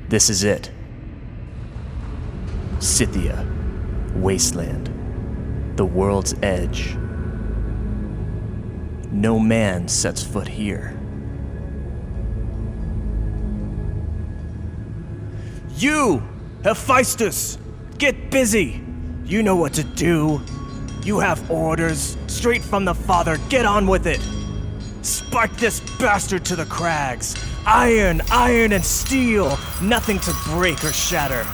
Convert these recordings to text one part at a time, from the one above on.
This is it. Scythia, wasteland, the world's edge. No man sets foot here. You, Hephaestus, get busy. You know what to do. You have orders straight from the Father. Get on with it. Spark this bastard to the crags. Iron, iron, and steel. Nothing to break or shatter.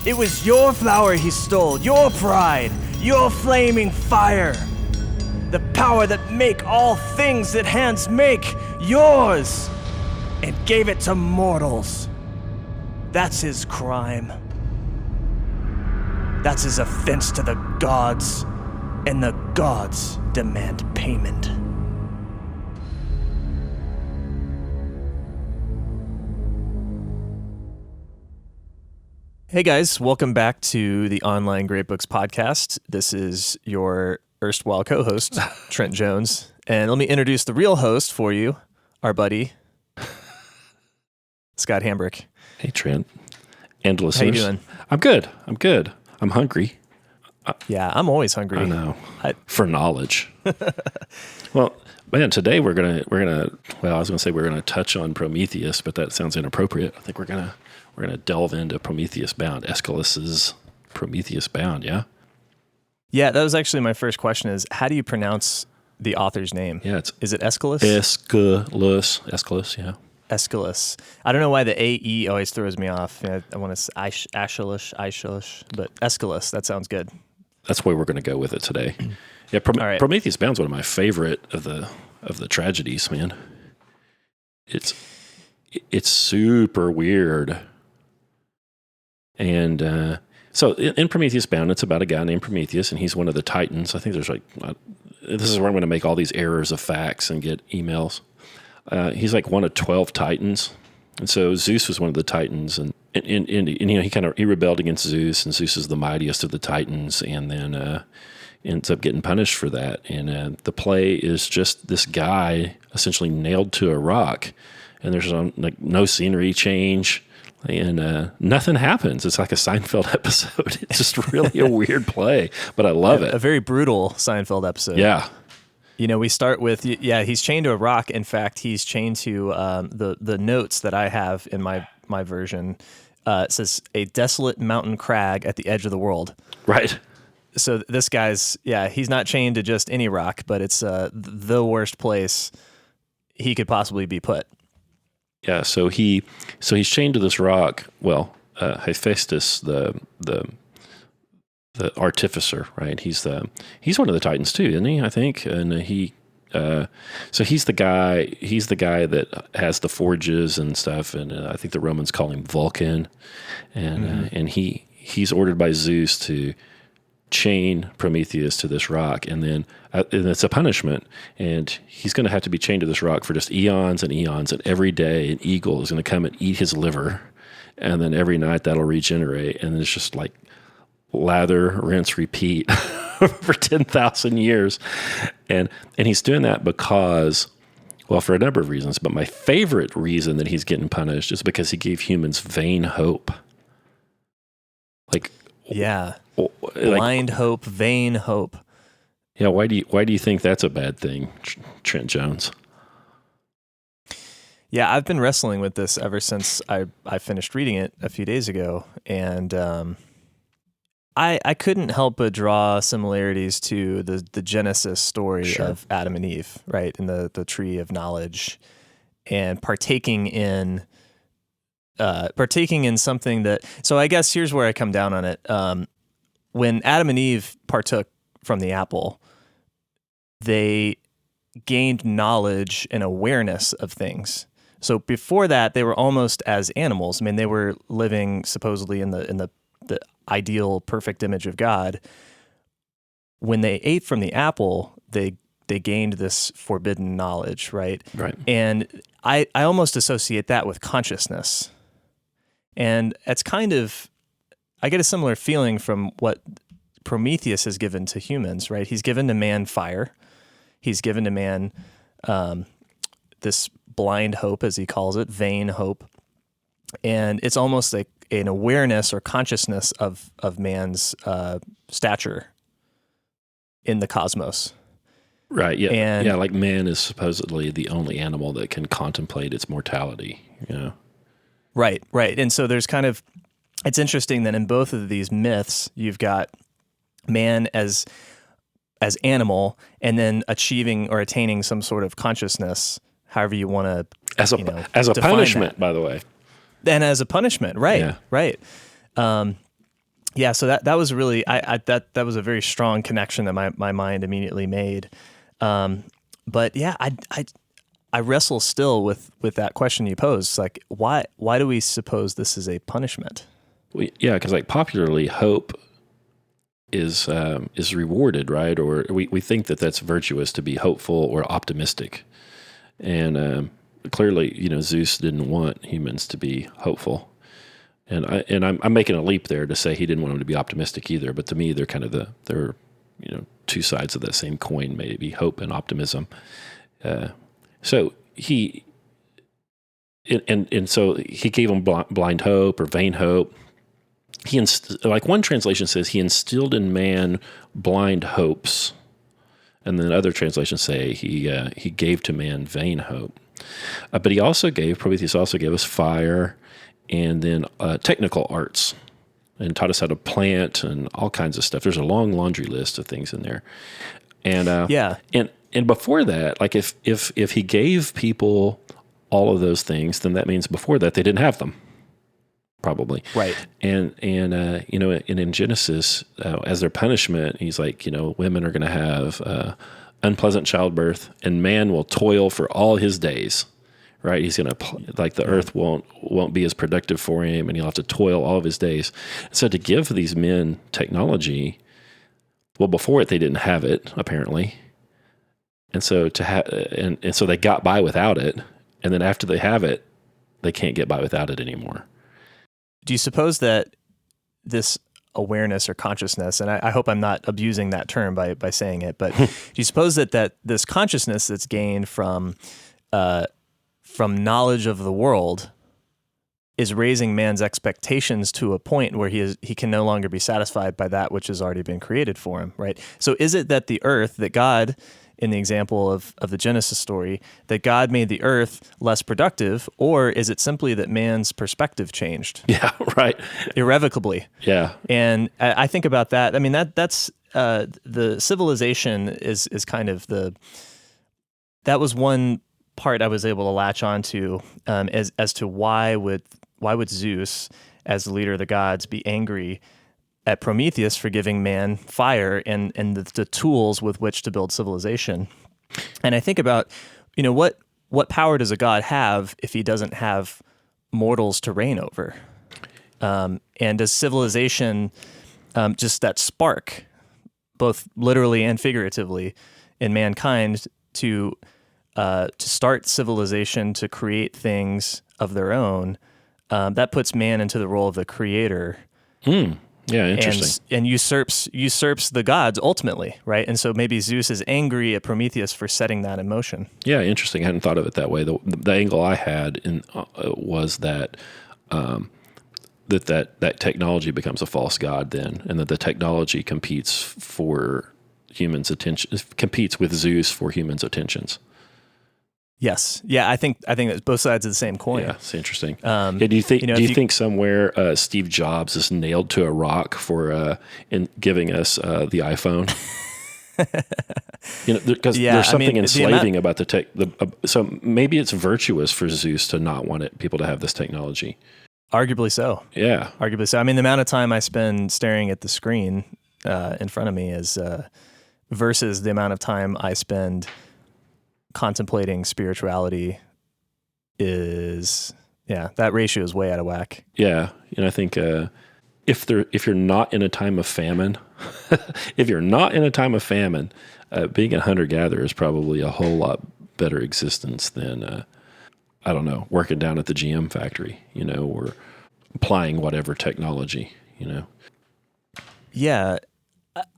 It was your flower he stole, your pride, your flaming fire. The power that make all things that hands make, yours, and gave it to mortals. That's his crime. That's his offense to the gods, and the gods demand payment. Hey guys, welcome back to the Online Great Books podcast. This is your erstwhile co-host, Trent Jones. And let me introduce the real host for you, our buddy, Scott Hambrick. Hey, Trent. And listeners. How you doing? I'm good. I'm hungry. Yeah, I'm always hungry. I know. For knowledge. Well, man, today we're gonna touch on Prometheus, but that sounds inappropriate. I think we're gonna delve into Prometheus Bound, Aeschylus's Prometheus Bound, yeah? Yeah, that was actually my first question is, how do you pronounce the author's name? Yeah, is it Aeschylus? Aeschylus, yeah. Aeschylus. I don't know why the A-E always throws me off. I want to say Aeschylus, but Aeschylus, that sounds good. That's where we're going to go with it today. Yeah, right. Prometheus Bound is one of my favorite of the tragedies, man. It's super weird. And so in Prometheus Bound, it's about a guy named Prometheus, and he's one of the Titans. I think there's this is where I'm going to make all these errors of facts and get emails. He's like one of 12 Titans. And so Zeus was one of the Titans, and he rebelled against Zeus, and Zeus is the mightiest of the Titans, and then ends up getting punished for that. And the play is just this guy essentially nailed to a rock, and there's no scenery change, and nothing happens. It's like a Seinfeld episode. It's just really a weird play, but I love it. A very brutal Seinfeld episode. Yeah. We start with, he's chained to a rock. In fact, he's chained to the notes that I have in my version. It says, a desolate mountain crag at the edge of the world. Right. So this guy's, he's not chained to just any rock, but it's the worst place he could possibly be put. Yeah, so he's chained to this rock. Well, Hephaestus, the artificer, right? He's one of the Titans too, isn't he? I think, and so he's the guy that has the forges and stuff, and I think the Romans call him Vulcan, and he's ordered by Zeus to chain Prometheus to this rock, and then and it's a punishment, and he's going to have to be chained to this rock for just eons and eons, and every day an eagle is going to come and eat his liver, and then every night that'll regenerate, and it's just like lather, rinse, repeat for 10,000 years. And he's doing that because, well, for a number of reasons, but my favorite reason that he's getting punished is because he gave humans vain hope. Blind hope, vain hope. Yeah, why do you think that's a bad thing, Trent Jones? Yeah, I've been wrestling with this ever since I finished reading it a few days ago, and I couldn't help but draw similarities to the Genesis story of Adam and Eve, right, in the tree of knowledge, and partaking in something that. So I guess here's where I come down on it. When Adam and Eve partook from the apple, they gained knowledge and awareness of things. So before that, they were almost as animals. I mean, they were living supposedly in the ideal, perfect image of God. When they ate from the apple, they gained this forbidden knowledge, right? Right. And I almost associate that with consciousness. And it's kind of, I get a similar feeling from what Prometheus has given to humans, right? He's given to man fire. He's given to man this blind hope, as he calls it, vain hope. And it's almost like an awareness or consciousness of man's stature in the cosmos. Right. Yeah. And yeah. Like man is supposedly the only animal that can contemplate its mortality. You know. Right. Right. And so there's kind of, it's interesting that in both of these myths, you've got man as animal, and then achieving or attaining some sort of consciousness, however you want to, as a punishment, by the way. And as a punishment, right? Yeah. Right. Yeah. So that was really that was a very strong connection that my mind immediately made. But yeah, I wrestle still with that question you posed. Like, why do we suppose this is a punishment? Yeah, because like popularly, hope is rewarded, right? Or we think that that's virtuous to be hopeful or optimistic, and clearly, Zeus didn't want humans to be hopeful, and I'm making a leap there to say he didn't want them to be optimistic either. But to me, they're kind of they're two sides of that same coin, maybe hope and optimism. So he so he gave them blind hope or vain hope. Like one translation says, he instilled in man blind hopes, and then other translations say he gave to man vain hope. But Prometheus also gave us fire, and then technical arts, and taught us how to plant and all kinds of stuff. There's a long laundry list of things in there, and and before that, like if he gave people all of those things, then that means before that they didn't have them. Probably. Right. And in Genesis, as their punishment, he's like, women are going to have unpleasant childbirth, and man will toil for all his days, right? He's going to, like, the earth won't be as productive for him, and he'll have to toil all of his days. So to give these men technology, well, before it, they didn't have it, apparently. And so and so they got by without it, and then after they have it, they can't get by without it anymore. Do you suppose that this awareness or consciousness, and I hope I'm not abusing that term by saying it, but do you suppose that this consciousness that's gained from knowledge of the world is raising man's expectations to a point where he can no longer be satisfied by that which has already been created for him, right? So is it that the earth, that God, in the example of the Genesis story, that God made the earth less productive, or is it simply that man's perspective changed? Yeah, right. Irrevocably. Yeah. And I think about that. I mean, that's the civilization is kind of that was one part I was able to latch onto as to why would Zeus, as the leader of the gods, be angry at Prometheus for giving man fire and the tools with which to build civilization. And I think about, what power does a god have if he doesn't have mortals to reign over? And does civilization, just that spark, both literally and figuratively, in mankind to start civilization, to create things of their own, that puts man into the role of the creator. Yeah, interesting. And usurps the gods ultimately, right? And so maybe Zeus is angry at Prometheus for setting that in motion. Yeah, interesting. I hadn't thought of it that way. The angle I had was that that technology becomes a false god then, and that the technology competes for humans' attention, competes with Zeus for humans' attentions. Yes. Yeah, I think that's both sides of the same coin. Yeah, it's interesting. Do you think somewhere Steve Jobs is nailed to a rock for in giving us the iPhone? Because there's something enslaving about the tech. So maybe it's virtuous for Zeus to not want people to have this technology. Arguably so. Yeah. Arguably so. I mean, the amount of time I spend staring at the screen in front of me is versus the amount of time I spend contemplating spirituality that ratio is way out of whack. Yeah. I think if you're not in a time of famine, being a hunter-gatherer is probably a whole lot better existence than, I don't know, working down at the GM factory, or applying whatever technology, Yeah.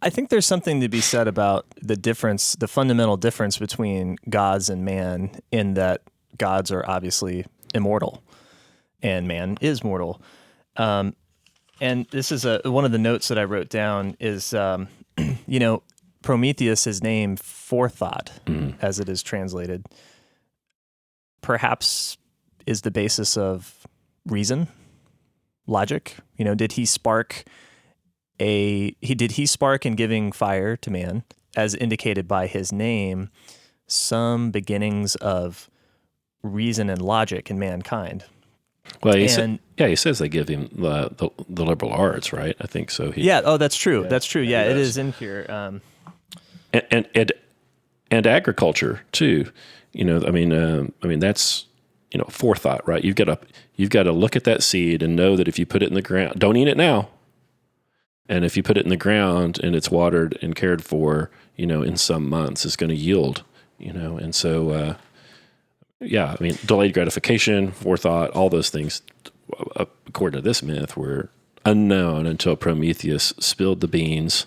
I think there's something to be said about the fundamental difference between gods and man, in that gods are obviously immortal, and man is mortal. And this is one of the notes that I wrote down is, Prometheus' name, forethought, as it is translated, perhaps is the basis of reason, logic. Did he spark in giving fire to man, as indicated by his name, some beginnings of reason and logic in mankind? Well, he says they give him the liberal arts, right? I think so. That's true. That's true. Yeah, it is in here. And agriculture too. That's forethought, right? You've got to look at that seed and know that if you put it in the ground, don't eat it now. And if you put it in the ground and it's watered and cared for, in some months, it's going to yield. And so. Delayed gratification, forethought, all those things, according to this myth, were unknown until Prometheus spilled the beans.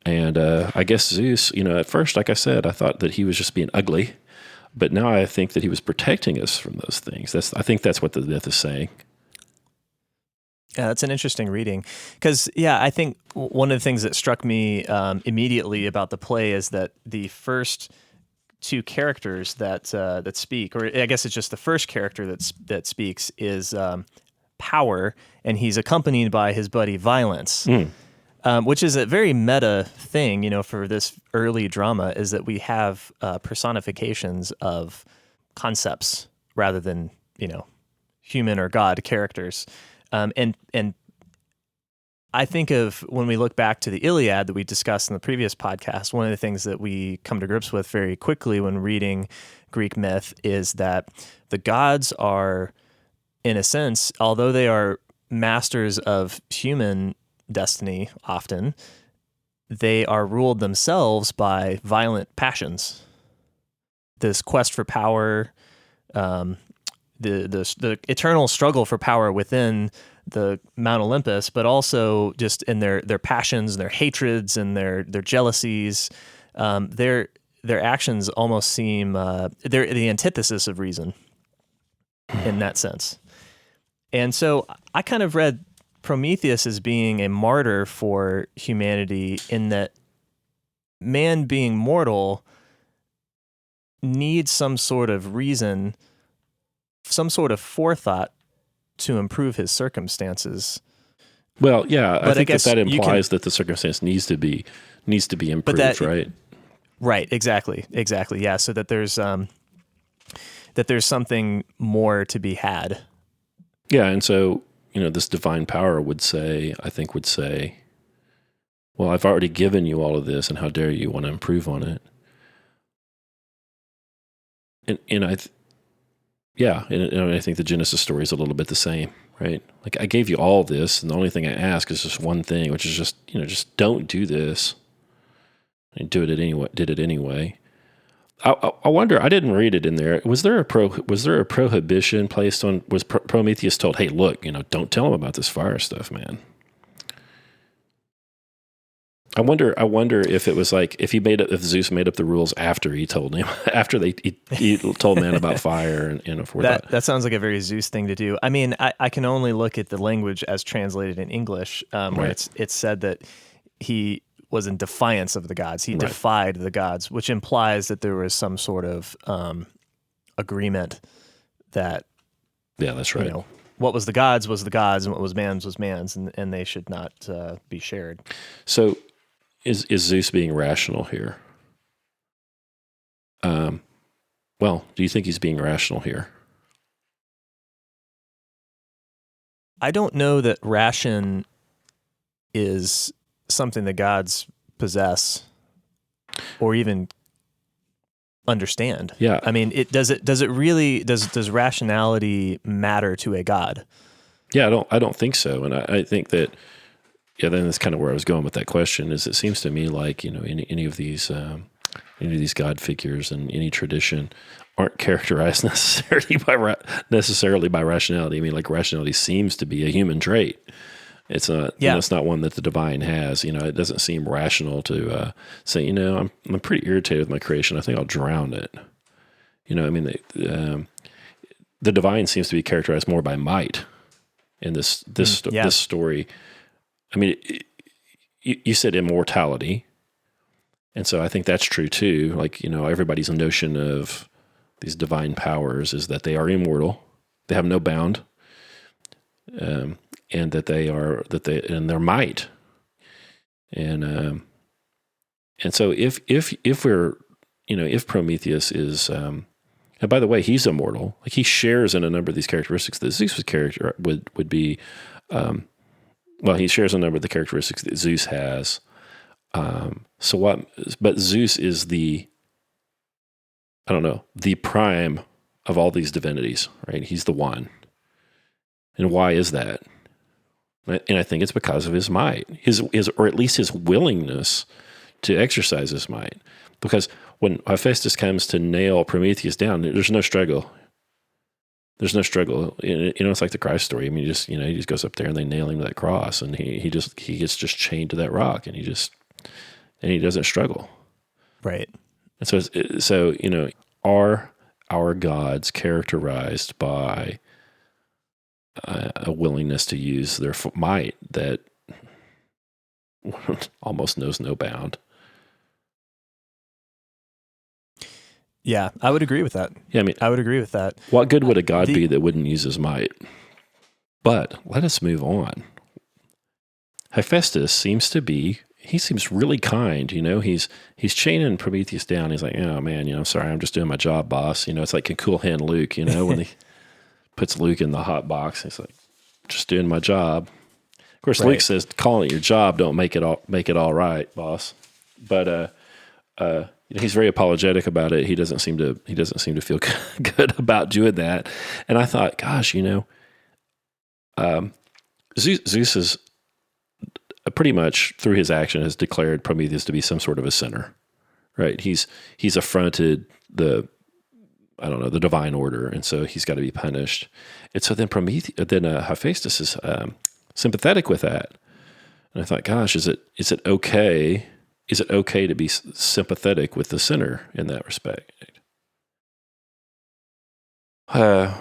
And I guess Zeus, at first, like I said, I thought that he was just being ugly. But now I think that he was protecting us from those things. I think that's what the myth is saying. Yeah, that's an interesting reading. Because, I think one of the things that struck me immediately about the play is that the first two characters that speak, or I guess it's just the first character that speaks, is Power, and he's accompanied by his buddy Violence, which is a very meta thing, for this early drama, is that we have personifications of concepts rather than human or god characters, and I think of when we look back to the Iliad that we discussed in the previous podcast, one of the things that we come to grips with very quickly when reading Greek myth is that the gods are, in a sense, although they are masters of human destiny often, they are ruled themselves by violent passions. This quest for power, the eternal struggle for power within the Mount Olympus, but also just in their passions and their hatreds and their jealousies, their actions almost seem they're the antithesis of reason in that sense. And so I kind of read Prometheus as being a martyr for humanity, in that man being mortal needs some sort of reason, some sort of forethought to improve his circumstances. Well, yeah, I think that implies that the circumstance needs to be improved, right? Right, exactly, yeah. So that there's something more to be had. Yeah, and so this divine power would say, well, I've already given you all of this, and how dare you want to improve on it? And I think the Genesis story is a little bit the same, right? Like, I gave you all this, and the only thing I ask is just one thing, which is just don't do this. And did it anyway. I wonder, I didn't read it in there. Was there a prohibition placed on, was Prometheus told, hey, look, don't tell him about this fire stuff, man? I wonder if it was like, if Zeus made up the rules after he told him, after he told man about fire and for that sounds like a very Zeus thing to do. I mean, I can only look at the language as translated in English, where it's said that he was in defiance of the gods. He defied the gods, which implies that there was some sort of agreement that, yeah, that's right. What was the gods, and what was man's, and they should not be shared. So, is Zeus being rational here? Well, do you think he's being rational here? I don't know that ration is something the gods possess or even understand. Yeah. I mean, does rationality matter to a god? Yeah, I don't think so. And I think that, then that's kind of where I was going with that question, is it seems to me like, any of these god figures in any tradition aren't characterized necessarily by rationality. I mean, like, rationality seems to be a human trait. It's not, it's not one that the divine has. It doesn't seem rational to say, I'm pretty irritated with my creation. I think I'll drown it. the divine seems to be characterized more by might in this story. I mean, you said immortality, and so I think that's true too. Like, everybody's notion of these divine powers is that they are immortal, they have no bound, and that they're might, and so if we're, if Prometheus is, and by the way, he's immortal. Like, he shares in a number of these characteristics that Zeus's character would be. He shares a number of the characteristics that Zeus has. But Zeus is the prime of all these divinities, right? He's the one. And why is that? And I think it's because of his might, or at least his willingness to exercise his might. Because when Hephaestus comes to nail Prometheus down, there's no struggle. There's no struggle. It's like the Christ story. I mean, he just goes up there and they nail him to that cross, and he gets just chained to that rock, and he doesn't struggle. Right. And so are our gods characterized by a willingness to use their might that almost knows no bound? Yeah, I would agree with that. Yeah, I mean, I would agree with that. What good would a god be that wouldn't use his might? But let us move on. Hephaestus seems really kind. He's chaining Prometheus down. He's like, oh man, sorry, I'm just doing my job, boss. It's like a cool hand Luke, when he puts Luke in the hot box. He's like, just doing my job. Of course, right. Luke says, calling it your job don't make it all right, boss. But he's very apologetic about it. He doesn't seem to feel good about doing that. And I thought, gosh, Zeus is pretty much through his action has declared Prometheus to be some sort of a sinner, right? He's affronted the divine order, and so he's got to be punished. And so then Hephaestus is sympathetic with that. And I thought, gosh, is it okay? Is it okay to be sympathetic with the sinner in that respect? Because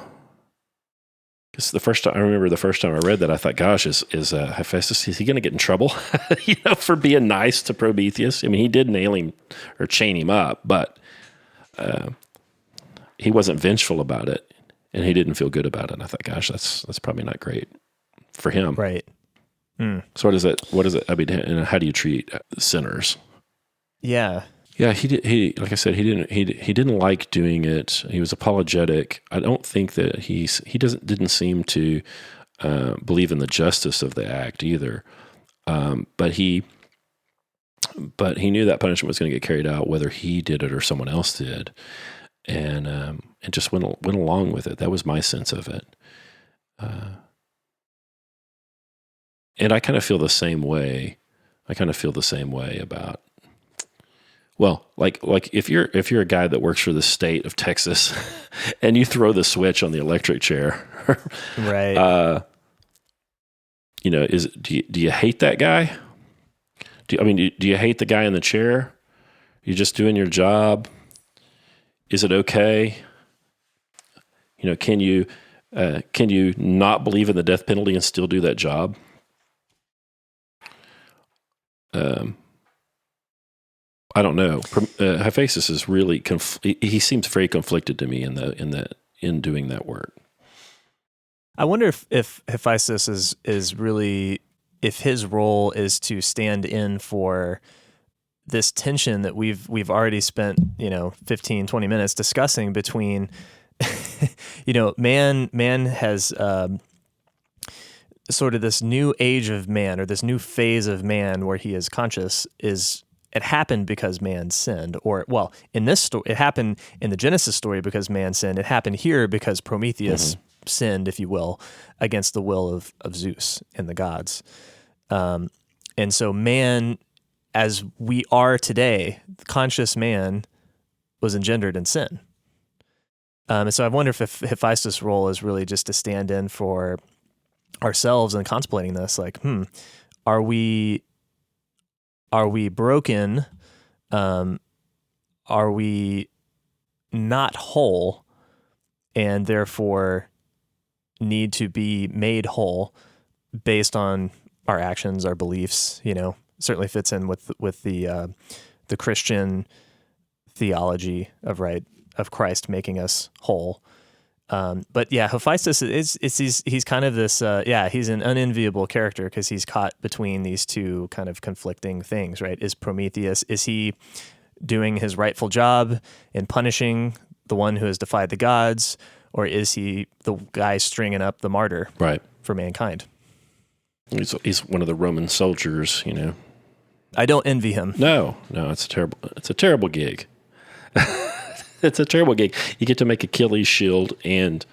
the first time I read that, I thought, gosh, is Hephaestus, is he going to get in trouble, for being nice to Prometheus? I mean, he did nail him or chain him up, but he wasn't vengeful about it, and he didn't feel good about it. And I thought, gosh, that's probably not great for him. Right. Mm. So what is it? I mean, and how do you treat sinners? Yeah. Yeah, he like I said, he didn't like doing it. He was apologetic. I don't think that he didn't seem to believe in the justice of the act either. But he knew that punishment was going to get carried out whether he did it or someone else did, and just went along with it. That was my sense of it. And I kind of feel the same way. About, well, like if you're a guy that works for the state of Texas and you throw the switch on the electric chair, right? Do you hate that guy? Do you hate the guy in the chair? You're just doing your job. Is it okay? Can you not believe in the death penalty and still do that job? I don't know. Hephaestus is really he seems very conflicted to me in doing that work. I wonder if Hephaestus is really, if his role is to stand in for this tension that we've already spent 15, 20 minutes discussing between man has sort of this new age of man, or this new phase of man where he is conscious. It happened because man sinned, or, well, in this story, it happened in the Genesis story because man sinned. It happened here because Prometheus sinned, if you will, against the will of Zeus and the gods. And so man, as we are today, conscious man was engendered in sin. And so I wonder if Hephaestus' role is really just to stand in for ourselves and contemplating this, like, are we broken? Are we not whole? and therefore need to be made whole based on our actions, our beliefs. Certainly fits in with the Christian theology of Christ making us whole. But yeah, Hephaestus he's kind of this he's an unenviable character because he's caught between these two kind of conflicting things, right? Is Prometheus, is he doing his rightful job in punishing the one who has defied the gods, or is he the guy stringing up the martyr for mankind? He's one of the Roman soldiers, I don't envy him. No, it's a terrible gig. It's a terrible gig. You get to make Achilles' shield and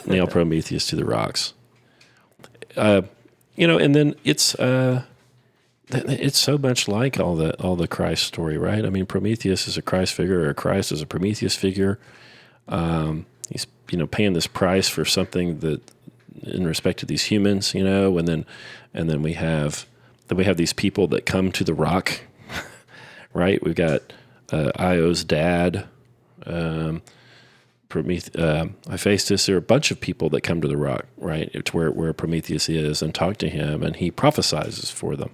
nail Prometheus to the rocks. And then it's so much like all the Christ story, right? I mean, Prometheus is a Christ figure, or Christ is a Prometheus figure. He's paying this price for something that, in respect to these humans, and then we have these people that come to the rock, right? We've got Io's dad, Hephaestus. There are a bunch of people that come to the rock, right, to where Prometheus is, and talk to him, and he prophesizes for them.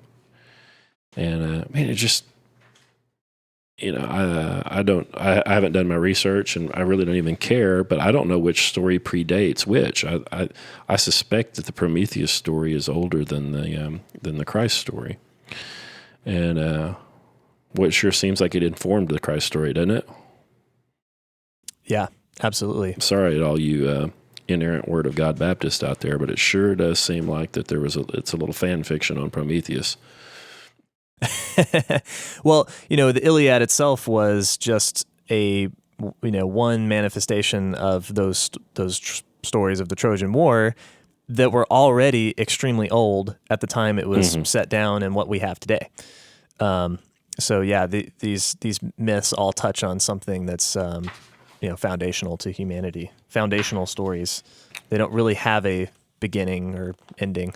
And it just, I haven't done my research, and I really don't even care. But I don't know which story predates which. I suspect that the Prometheus story is older than the Christ story, and what sure seems like it informed the Christ story, doesn't it? Yeah, absolutely. Sorry to all you inerrant Word of God Baptists out there, but it sure does seem like that it's a little fan fiction on Prometheus. Well, the Iliad itself was just a one manifestation of those stories of the Trojan War that were already extremely old at the time it was set down and what we have today. So yeah, these myths all touch on something that's foundational to humanity. Foundational stories. They don't really have a beginning or ending.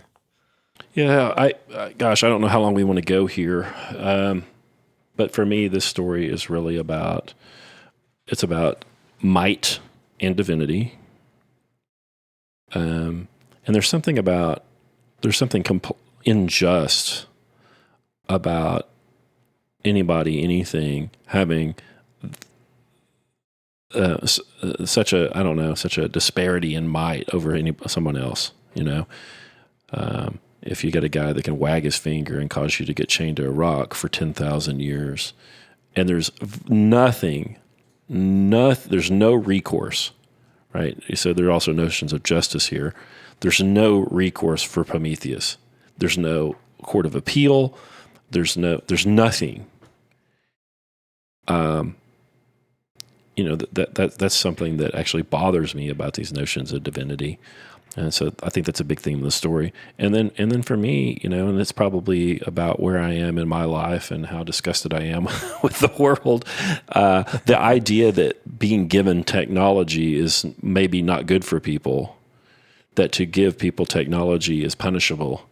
Yeah, I don't know how long we want to go here, but for me, this story is really about might and divinity, and there's something unjust about anybody, anything having such a disparity in might over someone else. If you get a guy that can wag his finger and cause you to get chained to a rock for 10,000 years, and there's there's no recourse, right? So there are also notions of justice here. There's no recourse for Prometheus. There's no court of appeal. There's nothing. That's something that actually bothers me about these notions of divinity. And so I think that's a big theme of the story. And then for me, and it's probably about where I am in my life and how disgusted I am with the world. The idea that being given technology is maybe not good for people, that to give people technology is punishable,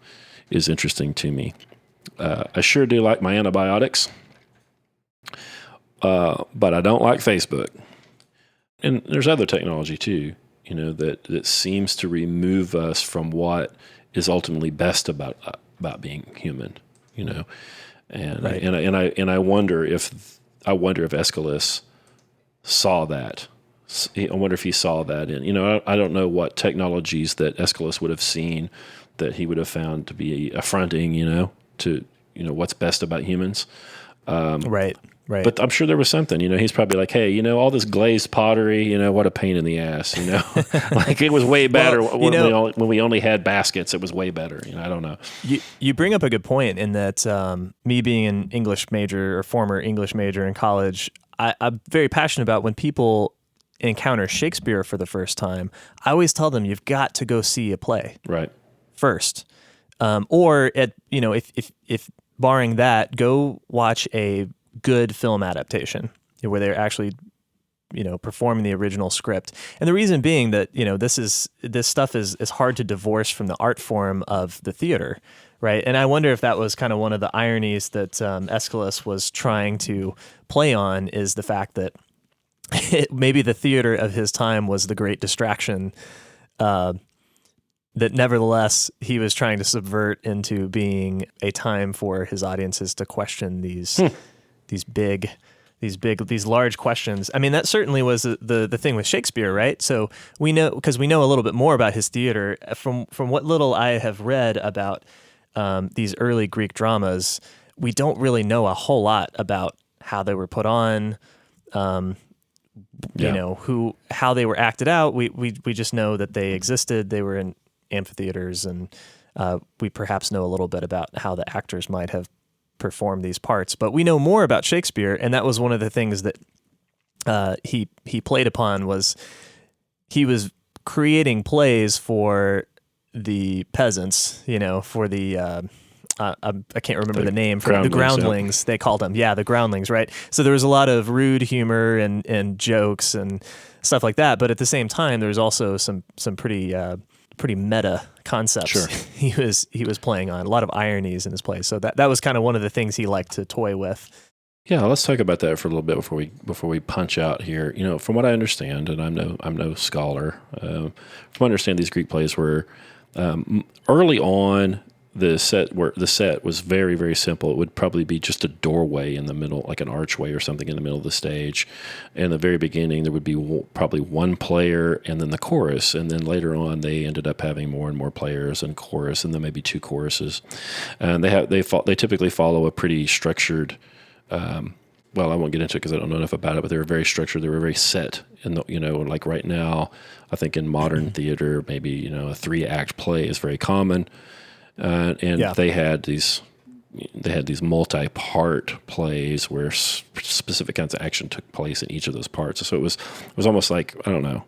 is interesting to me. I sure do like my antibiotics, but I don't like Facebook. And there's other technology too. That seems to remove us from what is ultimately best about being human, and right. and I wonder if Aeschylus saw that. I wonder if he saw that in, I don't know what technologies that Aeschylus would have seen that he would have found to be affronting, to what's best about humans. Right. Right. But I'm sure there was something, he's probably like, hey, all this glazed pottery, what a pain in the ass, like it was way better when we only had baskets. It was way better. I don't know. You bring up a good point in that me being an English major or former English major in college, I'm very passionate about when people encounter Shakespeare for the first time. I always tell them you've got to go see a play first. Or if barring that, go watch a good film adaptation where they're actually performing the original script. And the reason being that this stuff is hard to divorce from the art form of the theater, right? And I wonder if that was kind of one of the ironies that Aeschylus was trying to play on, is the fact that maybe the theater of his time was the great distraction, that nevertheless he was trying to subvert into being a time for his audiences to question these large questions. I mean, that certainly was the thing with Shakespeare, right? So we know, because we know a little bit more about his theater from what little I have read about these early Greek dramas. We don't really know a whole lot about how they were put on, how they were acted out. We just know that they existed. They were in amphitheaters, and we perhaps know a little bit about how the actors might have performed these parts. But we know more about Shakespeare, and that was one of the things that he played upon. Was he was creating plays for the peasants, for the I can't remember the name, for the groundlings. They called them, the groundlings, right? So there was a lot of rude humor and jokes and stuff like that. But at the same time, there was also some pretty meta concepts. Sure. he was playing on, a lot of ironies in his plays. So that was kind of one of the things he liked to toy with. Yeah, let's talk about that for a little bit before we punch out here. From what I understand, and I'm no scholar, from what I understand, these Greek plays were early on. The set was very, very simple. It would probably be just a doorway in the middle, like an archway or something in the middle of the stage. And in the very beginning, there would be probably one player and then the chorus. And then later on, they ended up having more and more players and chorus, and then maybe two choruses. And they typically follow a pretty structured. Well, I won't get into it because I don't know enough about it, but they were very structured. They were very set. And like right now, I think in modern theater, maybe a 3-act play is very common. They had these multi-part plays where specific kinds of action took place in each of those parts. So it was almost like, I don't know,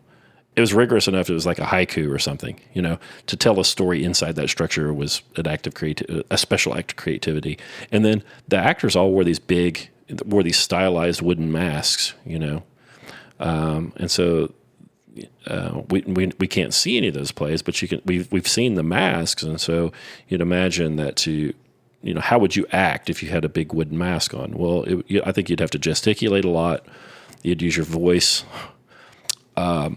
it was rigorous enough. It was like a haiku or something. To tell a story inside that structure was a special act of creativity. And then the actors all wore these stylized wooden masks. And so. We can't see any of those plays, but we've seen the masks, and so you'd imagine that how would you act if you had a big wooden mask on? Well, I think you'd have to gesticulate a lot. You'd use your voice, and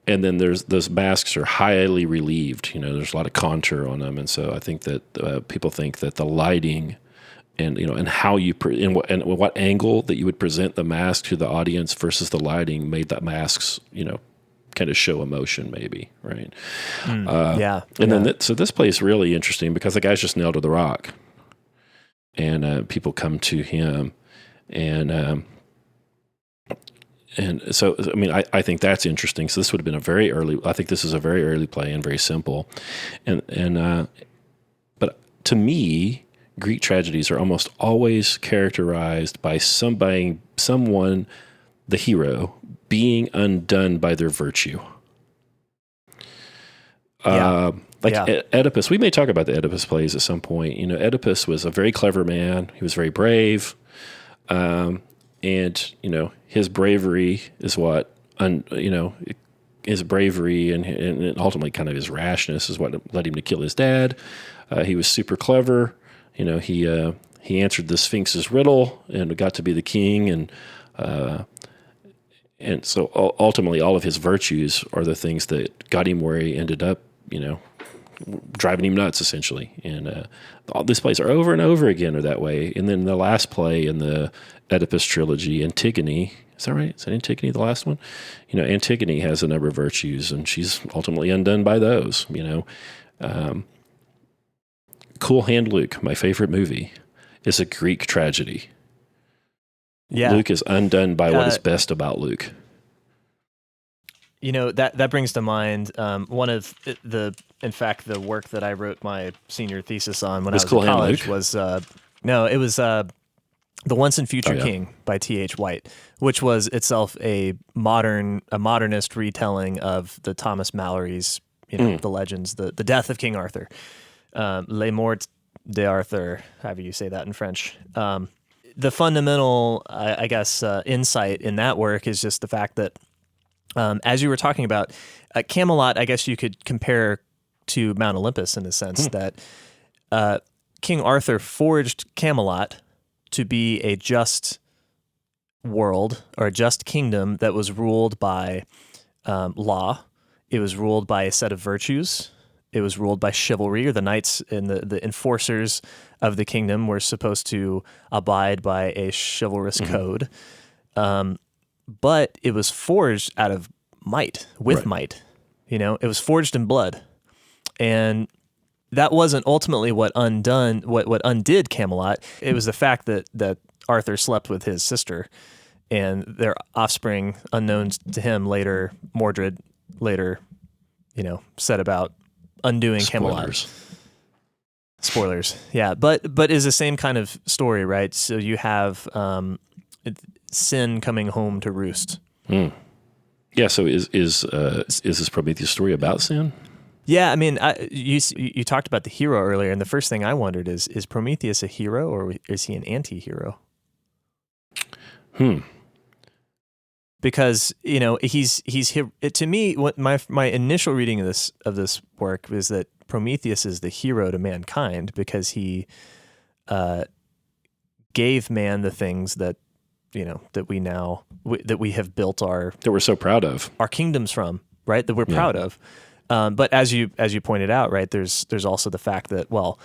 then those masks are highly relieved. There's a lot of contour on them, and so I think that people think that the lighting and how you and what angle that you would present the mask to the audience versus the lighting made that masks kind of show emotion, maybe, right? So this play is really interesting because the guy's just nailed to the rock, and people come to him, and so I mean I think that's interesting. So this would have been I think this is a very early play and very simple, but to me, Greek tragedies are almost always characterized by someone, the hero, being undone by their virtue. Oedipus, we may talk about the Oedipus plays at some point. Oedipus was a very clever man. He was very brave. And his bravery is what, his bravery and ultimately kind of his rashness is what led him to kill his dad. He was super clever. He answered the Sphinx's riddle and got to be the king, and so ultimately all of his virtues are the things that got him where he ended up, driving him nuts essentially. And all these plays are over and over again are that way. And then the last play in the Oedipus trilogy, Antigone, is that right? Is that Antigone the last one? Antigone has a number of virtues, and she's ultimately undone by those. Cool Hand Luke, my favorite movie, is a Greek tragedy. Yeah. Luke is undone by what is best about Luke. That brings to mind one of the work that I wrote my senior thesis on when I was in college was it was The Once and Future King by T.H. White, which was itself a modernist retelling of the Thomas Mallory's the legends, the death of King Arthur. Les Morts d'Arthur, however you say that in French. The fundamental, I guess, insight in that work is just the fact that, as you were talking about, Camelot, I guess you could compare to Mount Olympus in the sense that King Arthur forged Camelot to be a just world or a just kingdom that was ruled by law. It was ruled by a set of virtues. It was ruled by chivalry, or the knights and the enforcers of the kingdom were supposed to abide by a chivalrous code. But it was forged out of might, with might. It was forged in blood. And that wasn't ultimately what undid Camelot. It was the fact that Arthur slept with his sister, and their offspring, unknown to him later, Mordred later, set about undoing Camelot. Spoilers. Yeah, but is the same kind of story, right? So you have sin coming home to roost. Yeah. So is this Prometheus story about sin? Yeah, I mean, you talked about the hero earlier, and the first thing I wondered is Prometheus a hero or is he an anti-hero? Because he's to me, what my initial reading of this work was that Prometheus is the hero to mankind because he gave man the things that that we have built that we're so proud of our kingdoms from, right? That we're proud of. But as you pointed out, right, there's also the fact that, well,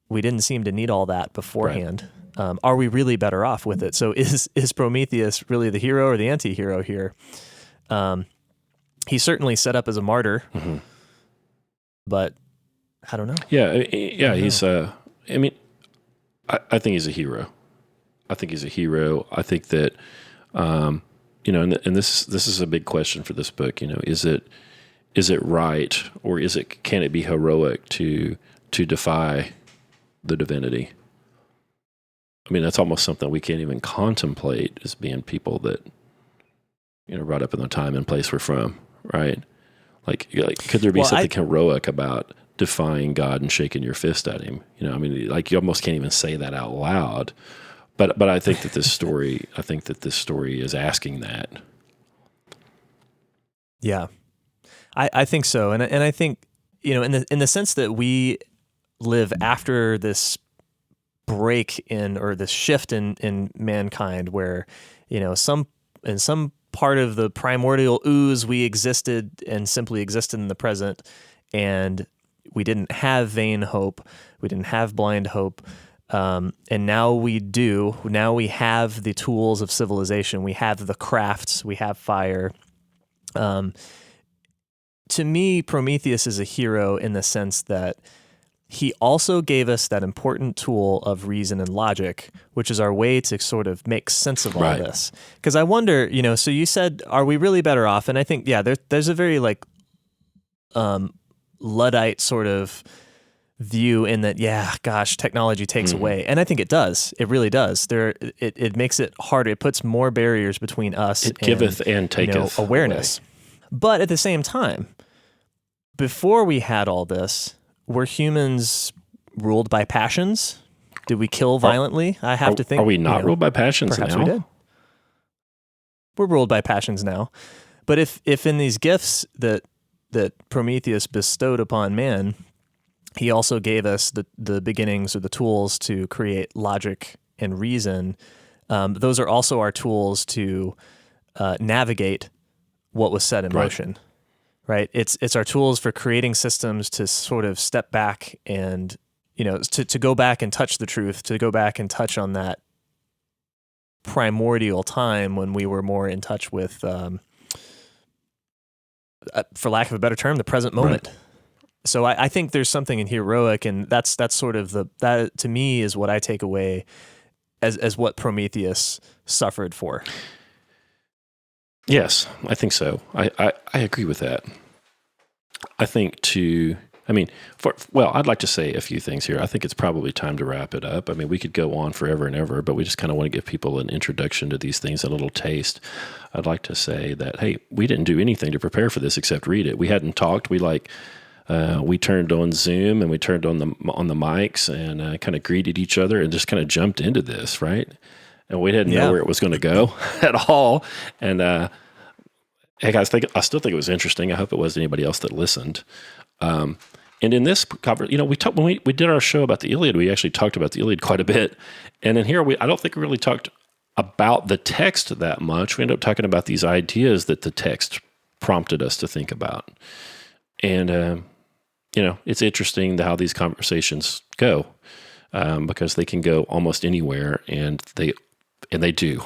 we didn't seem to need all that beforehand. Right. Are we really better off with it? So is Prometheus really the hero or the anti-hero here? He's certainly set up as a martyr, but I don't know. Yeah, he's. I think he's a hero. I think he's a hero. I think that, and this is a big question for this book. Is it right, or can it be heroic to defy the divinity? I mean, that's almost something we can't even contemplate as being people that, brought up in the time and place we're from, right? Like could there be something heroic about defying God and shaking your fist at him? I mean, like you almost can't even say that out loud. But I think that this story is asking that. Yeah. I think so, and I think in the sense that we live after this break or this shift in mankind, where in some part of the primordial ooze we existed and simply existed in the present, and we didn't have vain hope, we didn't have blind hope, and now we do. Now we have the tools of civilization. We have the crafts. We have fire. To me, Prometheus is a hero in the sense that he also gave us that important tool of reason and logic, which is our way to sort of make sense of all this. Because I wonder, so you said, are we really better off? And I think, there's a very Luddite sort of view in that, technology takes away. And I think it does. It really does. It makes it harder. It puts more barriers between us. It giveth and taketh awareness. Away. But at the same time, before we had all this, were humans ruled by passions? Did we kill violently? I have to think. Are we not ruled by passions perhaps now? We did. We're ruled by passions now. But if in these gifts that Prometheus bestowed upon man, he also gave us the beginnings or the tools to create logic and reason, those are also our tools to navigate what was set in motion. Right? It's our tools for creating systems to sort of step back and, to go back and touch the truth, to go back and touch on that primordial time when we were more in touch with, for lack of a better term, the present moment. Right. So I think there's something in heroic, and that's sort of that to me is what I take away as what Prometheus suffered for. Yes, I think so. I agree with that. I think I'd like to say a few things here. I think it's probably time to wrap it up. I mean, we could go on forever and ever, but we just kind of want to give people an introduction to these things, a little taste. I'd like to say that, hey, we didn't do anything to prepare for this except read it. We hadn't talked. We turned on Zoom and we turned on the mics and kind of greeted each other and just kind of jumped into this, right? And we didn't know where it was going to go at all. And hey guys, I still think it was interesting. I hope it was anybody else that listened. And in this cover, when we did our show about the Iliad, we actually talked about the Iliad quite a bit. And in here, I don't think we really talked about the text that much. We end up talking about these ideas that the text prompted us to think about. And, it's interesting how these conversations go, because they can go almost anywhere, and they do,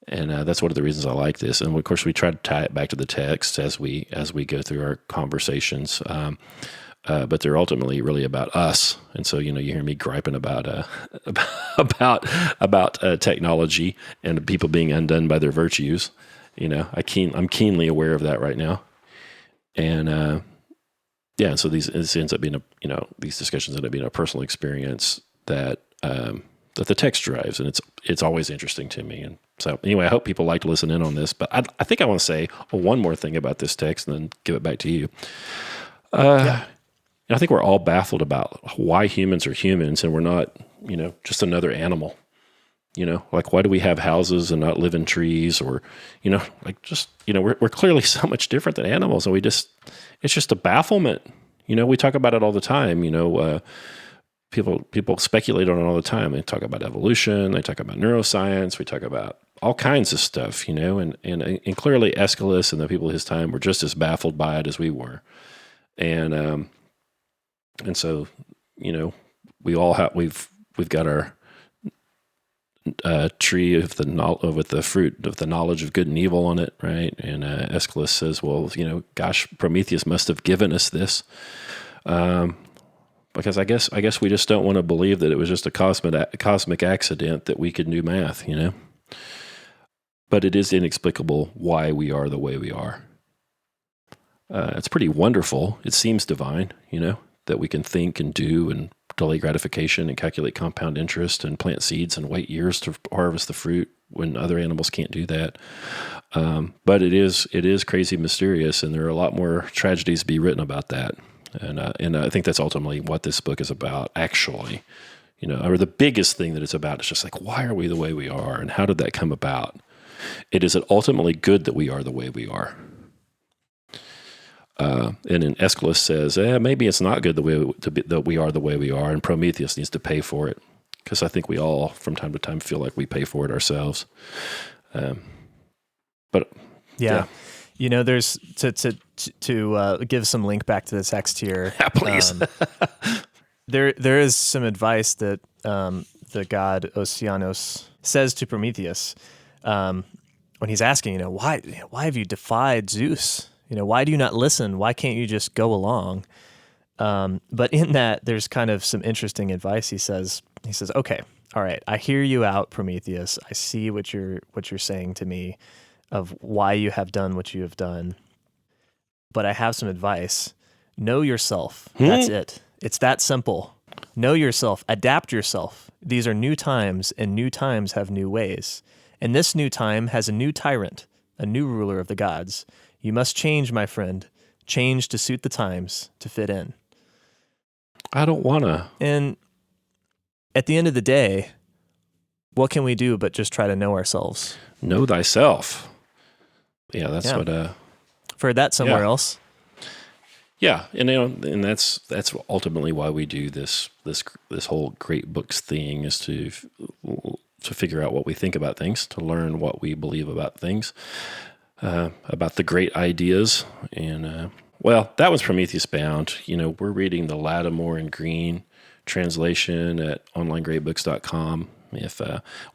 And that's one of the reasons I like this. And of course, we try to tie it back to the text as we go through our conversations. But they're ultimately really about us. And so, you hear me griping about technology and people being undone by their virtues. I'm keenly aware of that right now. And and so this ends up being these discussions end up being a personal experience that the text drives, and it's always interesting to me. And so anyway, I hope people like to listen in on this. But I think I want to say one more thing about this text, and then give it back to you. I think we're all baffled about why humans are humans, and we're not, just another animal. Like, why do we have houses and not live in trees? Or, we're clearly so much different than animals, and it's just a bafflement. We talk about it all the time. People speculate on it all the time. They talk about evolution. They talk about neuroscience. We talk about all kinds of stuff, and clearly Aeschylus and the people of his time were just as baffled by it as we were. And so, we all have, we've got our tree with the fruit of the knowledge of good and evil on it, right? And Aeschylus says, well, gosh, Prometheus must have given us this, because I guess we just don't want to believe that it was just a cosmic accident that we could do math, But it is inexplicable why we are the way we are. It's pretty wonderful. It seems divine, that we can think and do and delay gratification and calculate compound interest and plant seeds and wait years to harvest the fruit when other animals can't do that. But it is crazy mysterious, and there are a lot more tragedies to be written about that. And I think that's ultimately what this book is about, actually. Or the biggest thing that it's about is just like, why are we the way we are, and how did that come about? It is ultimately good that we are the way we are. And then Aeschylus says, maybe it's not good that we are the way we are, and Prometheus needs to pay for it, because I think we all, from time to time, feel like we pay for it ourselves. But yeah. There's to give some link back to the text here. Yeah, please. There is some advice that the god Oceanos says to Prometheus when he's asking, why have you defied Zeus? Why do you not listen? Why can't you just go along? But in that, there's kind of some interesting advice. He says, okay, all right, I hear you out, Prometheus. I see what you're saying to me of why you have done what you have done. But I have some advice. Know yourself. That's it. It's that simple. Know yourself. Adapt yourself. These are new times, and new times have new ways. And this new time has a new tyrant, a new ruler of the gods. You must change, my friend. Change to suit the times, to fit in. I don't want to. And at the end of the day, what can we do but just try to know ourselves? Know thyself. Yeah, that's what... I've heard that somewhere else. Yeah, and that's ultimately why we do this whole great books thing, is to figure out what we think about things, to learn what we believe about things. About the great ideas. And, that was Prometheus Bound. We're reading the Lattimore and Green translation at onlinegreatbooks.com.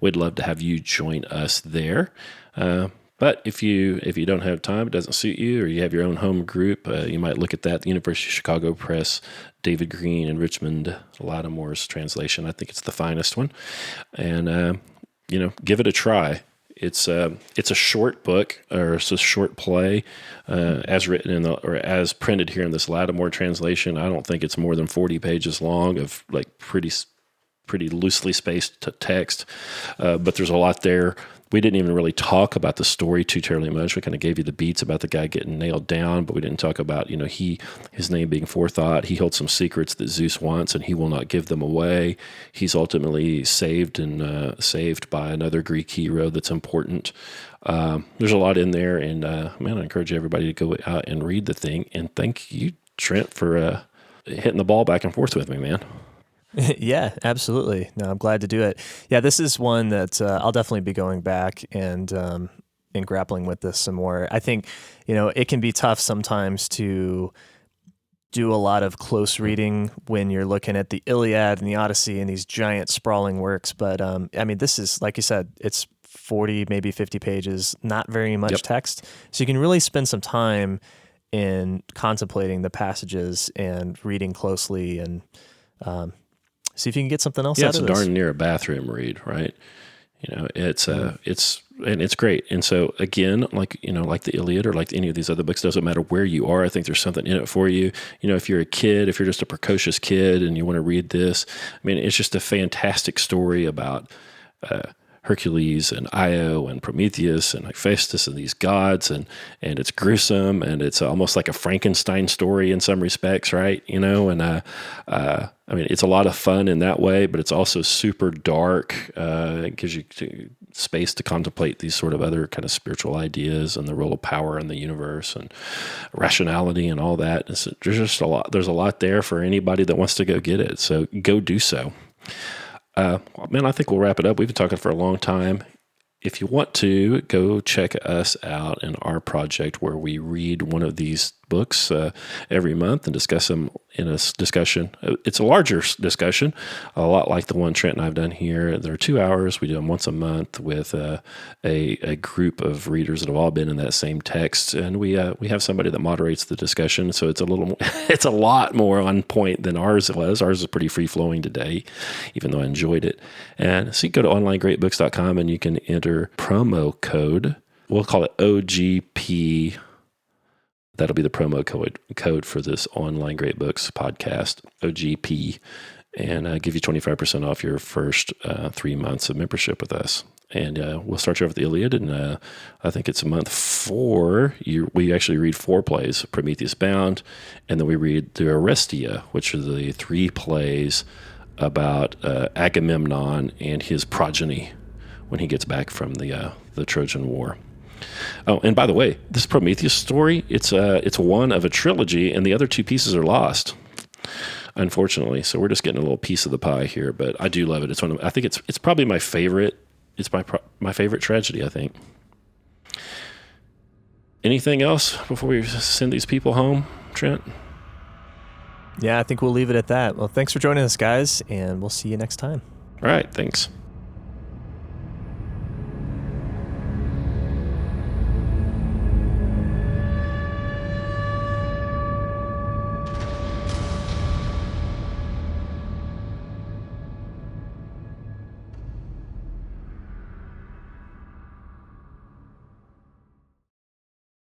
We'd love to have you join us there. But if you don't have time, it doesn't suit you, or you have your own home group, you might look at that. The University of Chicago Press, David Green and Richmond Lattimore's translation. I think it's the finest one. And, give it a try. It's a short book, or it's a short play, as written or as printed here in this Lattimore translation. I don't think it's more than 40 pages long of like pretty loosely spaced text, but there's a lot there. We didn't even really talk about the story too terribly much. We kind of gave you the beats about the guy getting nailed down, but we didn't talk about, his name being Forethought. He holds some secrets that Zeus wants, and he will not give them away. He's ultimately saved by another Greek hero that's important. There's a lot in there, and I encourage everybody to go out and read the thing. And thank you, Trent, for hitting the ball back and forth with me, man. Yeah, absolutely. No, I'm glad to do it. Yeah, this is one that I'll definitely be going back and grappling with this some more. I think, it can be tough sometimes to do a lot of close reading when you're looking at the Iliad and the Odyssey and these giant sprawling works. But this is, like you said, it's 40, maybe 50 pages, not very much text. So you can really spend some time in contemplating the passages and reading closely and see if you can get something else out of this. It's darn near a bathroom read, right? It's great. And so again, like the Iliad or like any of these other books, doesn't matter where you are. I think there's something in it for you. If you're a kid, if you're just a precocious kid and you want to read this, it's just a fantastic story about Hercules and Io and Prometheus and Hephaestus and these gods, and it's gruesome, and it's almost like a Frankenstein story in some respects, right? It's a lot of fun in that way, but it's also super dark. It gives you space to contemplate these sort of other kind of spiritual ideas and the role of power in the universe and rationality and all that. There's just a lot. There's a lot there for anybody that wants to go get it. So go do so. I think we'll wrap it up. We've been talking for a long time. If you want to, go check us out in our project where we read one of these books every month and discuss them in a discussion. It's a larger discussion, a lot like the one Trent and I have done here. They're 2 hours. We do them once a month with a group of readers that have all been in that same text, and we have somebody that moderates the discussion. So it's it's a lot more on point than ours was. Ours is pretty free flowing today, even though I enjoyed it. And so you go to onlinegreatbooks.com and you can enter promo code. We'll call it OGP. That'll be the promo code for this Online Great Books podcast, OGP, and give you 25% off your first 3 months of membership with us. And we'll start you off with the Iliad, and I think it's month 4. We actually read 4 plays, Prometheus Bound, and then we read the Orestia, which are the 3 plays about Agamemnon and his progeny when he gets back from the Trojan War. Oh, and by the way, this Prometheus story, it's one of a trilogy, and the other 2 pieces are lost, unfortunately. So we're just getting a little piece of the pie here, but I do love it. I think it's probably my favorite. It's my favorite tragedy, I think. Anything else before we send these people home, Trent? Yeah, I think we'll leave it at that. Well, thanks for joining us, guys, and we'll see you next time. All right, thanks.